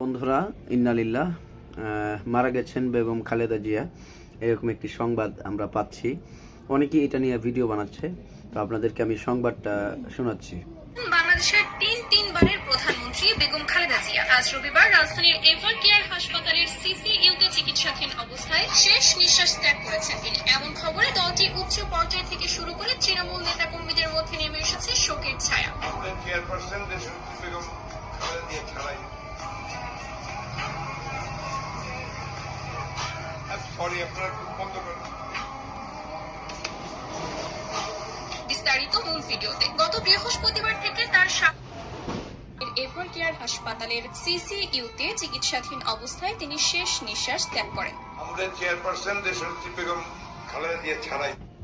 বন্ধুরা, ইন্নালিল্লাহ, মারা গেছেন বেগম খালেদা জিয়া, এরকম একটি সংবাদ আমরা পাচ্ছি। অনেকেই এটা নিয়ে ভিডিও বানাচ্ছে, তো আপনাদেরকে আমি সংবাদটা শোনাচ্ছি। বাংলাদেশের তিনবারের প্রধানমন্ত্রী বেগম খালেদা জিয়া আজ রবিবার রাজধানীর এভার কেয়ার হাসপাতালের সিসিইউতে চিকিৎসাধীন অবস্থায় শেষ নিঃশ্বাস ত্যাগ করেছেন তিনি। এমন খবরে দলটি উচ্চ পর্যায় থেকে শুরু করে তৃণমূল নেতা কর্মীদের মধ্যে নেমে এসেছে শোকের ছায়া। বিস্তারিত মূল ভিডিওতে। গত বৃহস্পতিবার থেকে তার এভার কেয়ার হাসপাতালের সিসিইউতে চিকিৎসাধীন অবস্থায় তিনি শেষ নিঃশ্বাস ত্যাগ করেন।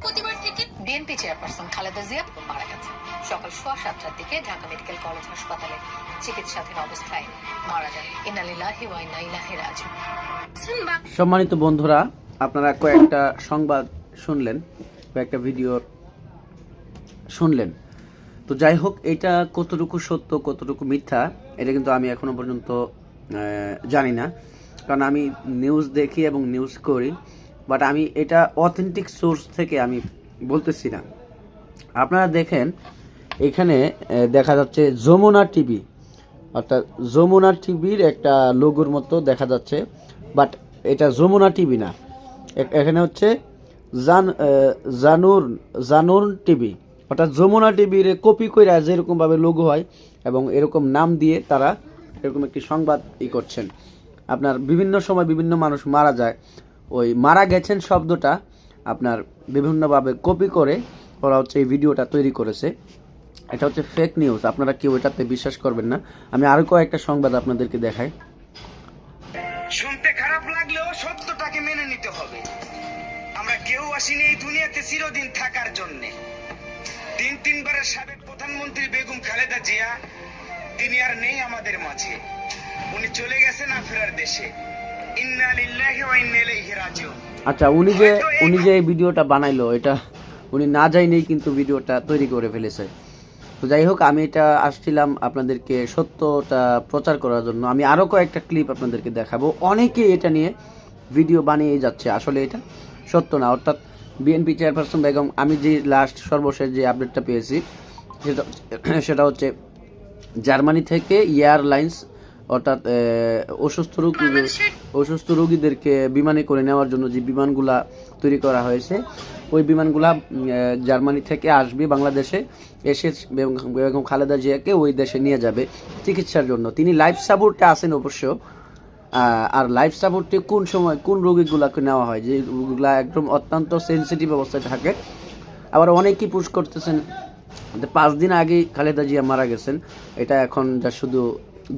প্রতিবার থেকে বিএনপি চেয়ারপারসন খালেদা জিয়া মারা গেছেন। সকাল 7:15টার দিকে ঢাকা মেডিকেল কলেজ হাসপাতালে চিকিৎসাধীন অবস্থায় মারা যান। ইন্নালিল্লাহি ওয়া ইন্না ইলাইহি রাজিউন। সম্মানিত বন্ধুরা, আপনারা কয়েকটা সংবাদ শুনলেন, কয়েকটা ভিডিও শুনলেন। তো যাই হোক, এটা কতটুকু সত্য কতটুকু মিথ্যা এটা কিন্তু আমি এখনো পর্যন্ত জানি না, কারণ আমি নিউজ দেখি এবং নিউজ করি, বাট আমি এটা অথেন্টিক সোর্স থেকে আমি বলতেছি না। আপনারা দেখেন, এখানে দেখা যাচ্ছে যমুনা টিভি, অর্থাৎ যমুনা টিভির একটা লোগোর মতো দেখা যাচ্ছে, বাট এটা যমুনা টিভি না, এখানে হচ্ছে জানুর টিভি, অর্থাৎ যমুনা টিভির কপি করে যেরকমভাবে লোগো হয় এবং এরকম নাম দিয়ে তারা এরকম একটি সংবাদ করছেন। আপনার বিভিন্ন সময় বিভিন্ন মানুষ মারা যায়, ওই মারা গেছেন শব্দটা আপনার বিভিন্নভাবে কপি করে ওরা হচ্ছে এই ভিডিওটা তৈরি করেছে। এটা হচ্ছে ফেক নিউজ, আপনারা কেউ এটাতে বিশ্বাস করবেন না। আমি আরো কয়েকটা সংবাদ আপনাদেরকে দেখাই। শুনতে খারাপ লাগলেও সত্যটাকে মেনে নিতে হবে। আমরা কেউ আসিনি এই দুনিয়াতে চিরদিন থাকার জন্য। তিনবারের সাবেক প্রধানমন্ত্রী বেগম খালেদা জিয়া তিনি আর নেই আমাদের মাঝে। উনি চলে গেছেন আফেরার দেশে। ইন্না লিল্লাহি ওয়া ইন্না ইলাইহি রাজিউন। আচ্ছা, উনি যে এই ভিডিওটা বানাইলো, এটা উনি না যায়নি কিন্তু ভিডিওটা তৈরি করে ফেলেছে। তো যাই হোক, আমি এটা আসছিলাম আপনাদেরকে সত্যটা প্রচার করার জন্য। আমি আরও কয়েকটা ক্লিপ আপনাদেরকে দেখাবো। অনেকে এটা নিয়ে ভিডিও বানিয়ে যাচ্ছে, আসলে এটা সত্য না। অর্থাৎ বিএনপি চেয়ারপারসন বেগম, আমি যে সর্বশেষ যে আপডেটটা পেয়েছি সেটা হচ্ছে জার্মানি থেকে এয়ারলাইন্স, অর্থাৎ অসুস্থ রোগীদেরকে বিমানে করে নেওয়ার জন্য যে বিমানগুলা তৈরি করা হয়েছে, ওই বিমানগুলা জার্মানি থেকে আসবে বাংলাদেশে, এসে বেগম খালেদা জিয়াকে ওই দেশে নিয়ে যাবে চিকিৎসার জন্য। তিনি লাইফ সাপোর্টে আছেন অবশ্য। আর লাইফ সাপোর্টে কোন সময় কোন রোগীগুলাকে নেওয়া হয়, যে রোগীগুলা একদম অত্যন্ত সেন্সিটিভ অবস্থায় থাকে। আবার অনেকেই পুশ করতেছেন 5 দিন আগে খালেদা জিয়া মারা গেছেন, এটা এখন যা শুধু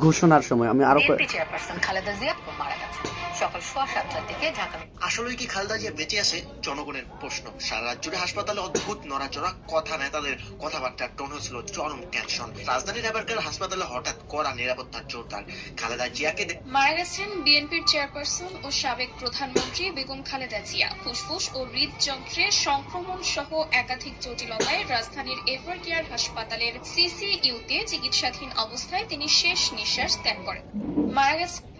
ঘোষণার সময়। আমি আরো চেয়ারপারসন খালেদা জিয়া মারা গেছেন। সকাল 7:15টার দিকে ঢাকা। আসলে কি খালেদা জিয়া বেঁচে আছে? জনগণের প্রশ্ন। সারা রাত জুড়ে হাসপাতালে অদ্ভুত নড়াচড়া, কথা নেতাদের কথাবার্তার টোন হচ্ছিল চরম টেনশন। রাজধানীর এবারকার হাসপাতালে হঠাৎ কড়া নিরাপত্তার জোরদার। খালেদা জিয়াকে মারা গেছেন বিএনপির চেয়ারপারসন ও সাবেক প্রধানমন্ত্রী বেগম খালেদা জিয়া। ফুসফুস ও হৃদযন্ত্রে সংক্রমণ সহ একাধিক জটিলতায় রাজধানীর এভার কেয়ার হাসপাতালের সিসিইউতে চিকিৎসাধীন অবস্থায় তিনি শেষ নিঃশ্বাস ত্যাগ করেন।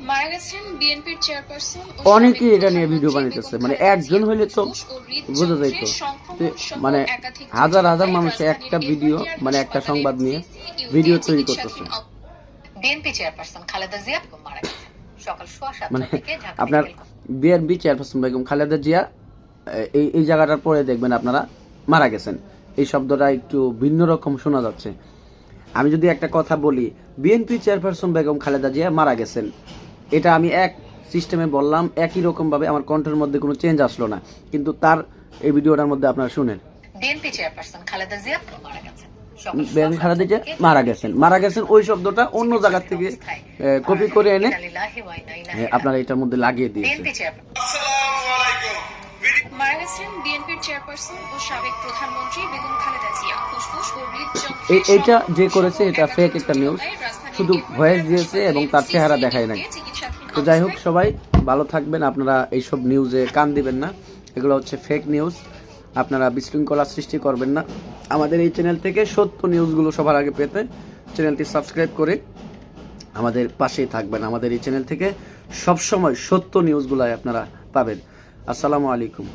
মারা গেছেন বিএনপির চেয়ারপারসন। অনেকে এটা নিয়ে ভিডিও বানাইতেছে, মানে একজন হইলে তো বোঝা যাইতো, মানে হাজার হাজার মানুষ একটা ভিডিও, মানে একটা সংবাদ নিয়ে ভিডিও তৈরি করতেছে। বিএনপি চেয়ারপারসন খালেদা জিয়া মারা গেছেন। সকাল 7:15 মানে থেকে ঢাকা আপনার বিএনপি চেয়ারপারসন বেগম খালেদা জিয়া, এই জায়গাটার পরে দেখবেন আপনারা মারা গেছেন, এই শব্দটা একটু ভিন্ন রকম শোনা যাচ্ছে। আমি যদি একটা কথা বলি, বিএনপি চেয়ারপারসন বেগম খালেদা জিয়া মারা গেছেন, এটা আমি এক সিস্টেমে বললাম, একই রকম ভাবে, আমার কণ্ঠের মধ্যে কোনো চেঞ্জ আসলো না, কিন্তু তার এই ভিডিওটার মধ্যে আপনারা শুনেন। বিএনপি চেয়ারপারসন খালেদা জিয়া মারা গেছেন। বেগম খালেদা জিয়া মারা গেছেন ওই শব্দটা অন্য জায়গা থেকে কপি করে এনে আপনারা এটার মধ্যে লাগিয়ে দিয়েছেন। মারা গেছেন বিএনপির চেয়ারপারসন ও সাবেক প্রধানমন্ত্রী বেগম খালেদা জিয়া। ফুসফুস ও হৃদযন্ত্রে এইটা যে করেছে এটা ফেক একটা নিউজ, শুধু ভয়েস দিয়েছে এবং তার চেহারা দেখায় নাই। তো যাই হোক, সবাই ভালো থাকবেন, আপনারা এইসব নিউজে কান দিবেন না, এগুলো হচ্ছে ফেক নিউজ। আপনারা বিশৃঙ্খলা সৃষ্টি করবেন না। আমাদের এই চ্যানেল থেকে সত্য নিউজগুলো সবার আগে পেতে চ্যানেলটি সাবস্ক্রাইব করে আমাদের পাশেই থাকবেন। আমাদের এই চ্যানেল থেকে সবসময় সত্য নিউজগুলাই আপনারা পাবেন। আসসালামু আলাইকুম।